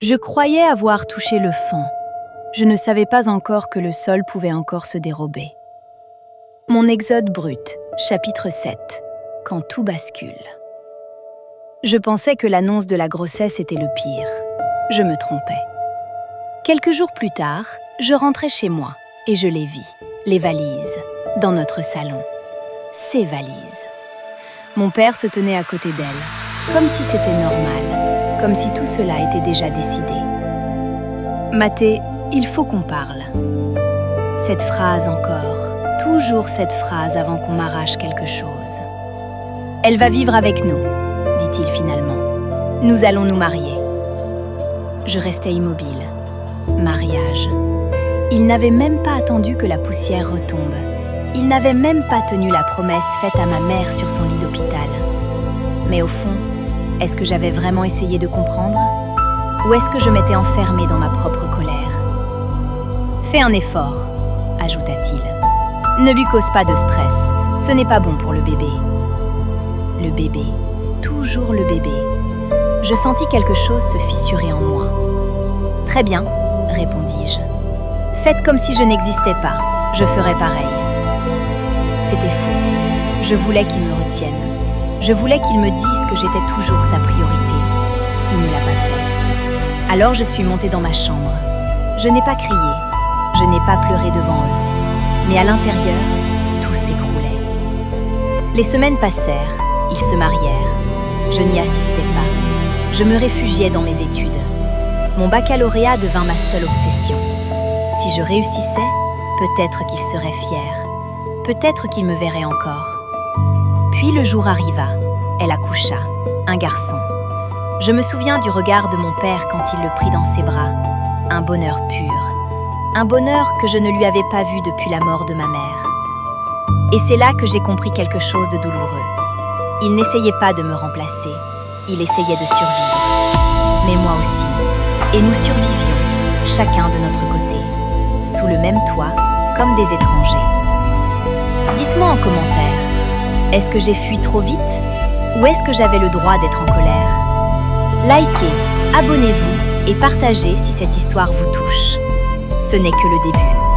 Je croyais avoir touché le fond. Je ne savais pas encore que le sol pouvait encore se dérober. Mon exode brut, chapitre 7. Quand tout bascule. Je pensais que l'annonce de la grossesse était le pire. Je me trompais. Quelques jours plus tard, je rentrais chez moi et je les vis, les valises, dans notre salon. Ces valises. Mon père se tenait à côté d'elle, comme si c'était normal, comme si tout cela était déjà décidé. Mathé, il faut qu'on parle. Cette phrase encore, toujours cette phrase avant qu'on m'arrache quelque chose. Elle va vivre avec nous, dit-il finalement. Nous allons nous marier. Je restais immobile. Mariage. Il n'avait même pas attendu que la poussière retombe. Il n'avait même pas tenu la promesse faite à ma mère sur son lit d'hôpital. Mais au fond, est-ce que j'avais vraiment essayé de comprendre? Ou est-ce que je m'étais enfermée dans ma propre colère? Fais un effort, ajouta-t-il. Ne lui cause pas de stress, ce n'est pas bon pour le bébé. Le bébé, toujours le bébé. Je sentis quelque chose se fissurer en moi. Très bien, répondis-je. Faites comme si je n'existais pas, je ferai pareil. C'était faux. Je voulais qu'il me retienne. Je voulais qu'il me dise que j'étais toujours sa priorité. Il ne l'a pas fait. Alors je suis montée dans ma chambre. Je n'ai pas crié. Je n'ai pas pleuré devant eux. Mais à l'intérieur, tout s'écroulait. Les semaines passèrent. Ils se marièrent. Je n'y assistais pas. Je me réfugiais dans mes études. Mon baccalauréat devint ma seule obsession. Si je réussissais, peut-être qu'il serait fier. Peut-être qu'il me verrait encore. Puis le jour arriva. Elle accoucha. Un garçon. Je me souviens du regard de mon père quand il le prit dans ses bras. Un bonheur pur. Un bonheur que je ne lui avais pas vu depuis la mort de ma mère. Et c'est là que j'ai compris quelque chose de douloureux. Il n'essayait pas de me remplacer. Il essayait de survivre. Mais moi aussi. Et nous survivions, chacun de notre côté, sous le même toit, comme des étrangers. Dites-moi en commentaire, est-ce que j'ai fui trop vite? Ou est-ce que j'avais le droit d'être en colère? Likez, abonnez-vous et partagez si cette histoire vous touche. Ce n'est que le début.